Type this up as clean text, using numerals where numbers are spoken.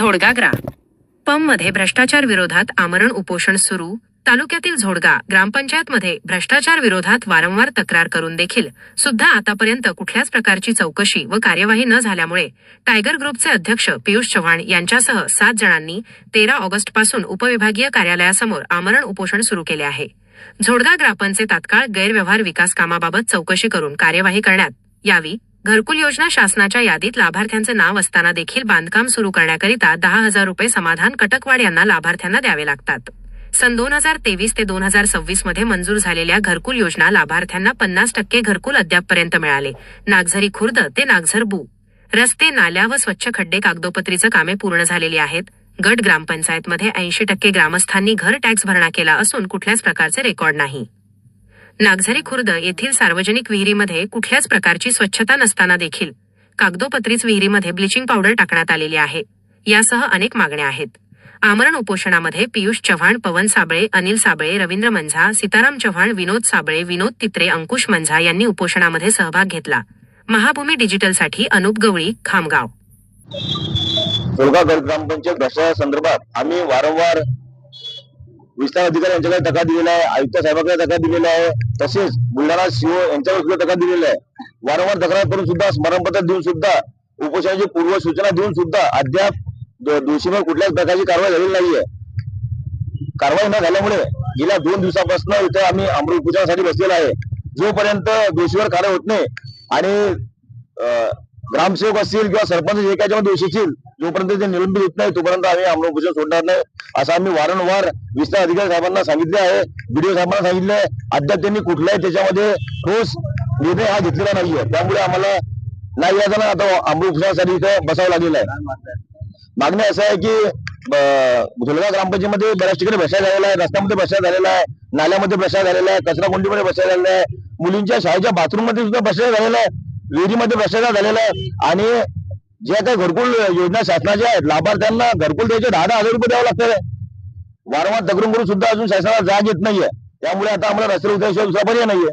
झोडगा ग्रामपंमध्ये भ्रष्टाचार विरोधात आमरण उपोषण सुरू. तालुक्यातील झोडगा ग्रामपंचायतमध्ये भ्रष्टाचार विरोधात वारंवार तक्रार करून देखील सुद्धा आतापर्यंत कुठल्याच प्रकारची चौकशी व कार्यवाही न झाल्यामुळे टायगर ग्रुपचे अध्यक्ष पियुष चव्हाण यांच्यासह 7 जणांनी 13 ऑगस्टपासून उपविभागीय कार्यालयासमोर आमरण उपोषण सुरू केले आहे. झोडगा ग्रामपंचे तात्काळ गैरव्यवहार विकास कामाबाबत चौकशी करून कार्यवाही करण्यात यावी. घरकुल योजना शासनाच्या यादीत लाभार्थ्यांचे नाव असताना देखील बांधकाम सुरू करण्याकरिता 10,000 रुपये समाधान कटकवाड यांना लाभार्थ्यांना द्यावे लागतात. सन 2023 ते 2026 मध्ये मंजूर झालेल्या घरकुल योजना लाभार्थ्यांना 50% घरकुल अद्यापपर्यंत मिळाले. नागझरी खुर्द ते नागझर बु रस्ते, नाल्या व स्वच्छ खड्डे कागदोपत्रीचं कामे पूर्ण झालेली आहेत. गट ग्रामपंचायतमध्ये 80% ग्रामस्थांनी घर टॅक्स भरणा केला असून कुठल्याच प्रकारचे रेकॉर्ड नाही. नागझरी खुर्द येथील सार्वजनिक विहिरीमध्ये कुठल्याच प्रकारची स्वच्छता नसताना देखील कागदोपत्रीच विहिरीमध्ये ब्लिचिंग पावडर टाकण्यात आलेली आहे. यासह अनेक मागण्या आहेत. आमरण उपोषणामध्ये पियुष चव्हाण, पवन साबळे, अनिल साबळे, रवींद्र मंझा, सीताराम चव्हाण, विनोद साबळे, विनोद तित्रे, अंकुश मंझा यांनी उपोषणामध्ये सहभाग घेतला. महाभूमी डिजिटलसाठी अनुप गवळी, खामगाव. झोडगा ग्रामपंचायत भ्रष्टाचारासंदर्भात आम्ही वारंवार विस्तार अधिकारी यांच्याकडे तक्रार दिलेला आहे, आयुक्त साहेबांकडे तक्रार दिलेला आहे, तसेच बुलढाणा सीओ यांच्याकडे सुद्धा तक्रार दिलेला आहे. वारंवार तक्रार करून सुद्धा स्मरणपत्र देऊन सुद्धा उपोषणाची पूर्व सूचना देऊन सुद्धा अद्याप दोषीवर कुठल्याच प्रकारची कारवाई झालेली नाहीये. कारवाई न झाल्यामुळे गेल्या 2 दिवसापासून इथे आम्ही आमरण उपोषणासाठी बसलेला आहे. जोपर्यंत दोषीवर कारवाई होत नाही आणि ग्रामसेवक असतील किंवा सरपंच जे काही दोषी असतील जोपर्यंत ते निलंबित होत नाही तोपर्यंत आम्ही आमरण उपोषण सोडणार नाही असं आम्ही वारंवार विस्तार अधिकारी साहेबांना सांगितले आहे, बीडीओ साहेबांना सांगितले. अद्याप त्यांनी कुठल्याही त्याच्यामध्ये ठोस निर्णय हा घेतलेला नाहीये. त्यामुळे आम्हाला नाही याचा आता आमरण उपोषणासाठी इथे बसावं लागलेलं आहे. मागणी असं आहे की झोडगा ग्रामपंचायतीमध्ये बऱ्याच ठिकाणी भ्रष्टाचार झालेला आहे, रस्त्यामध्ये भ्रष्टाचार झालेला आहे, नाल्यामध्ये भ्रष्टाचार झालेला आहे, कचरा कोंडीमध्ये भ्रष्टाचार झालेला आहे, मुलींच्या शाळेच्या बाथरूम मध्ये सुद्धा भ्रष्टाचार झालेला आहे, विहिरीमध्ये भ्रष्टाचार झालेला आहे. आणि ज्या काही घरकुल योजना शासनाच्या आहेत लाभार्थ्यांना घरकुल द्यायचे 10,000 रुपये द्यावं लागतं. वारंवार तक्रार करून सुद्धा अजून शासनाला जाग येत नाहीये. त्यामुळे आता आम्हाला रस्त्यावर उतरल्याशिवाय दुसरा पर्याय नाहीये.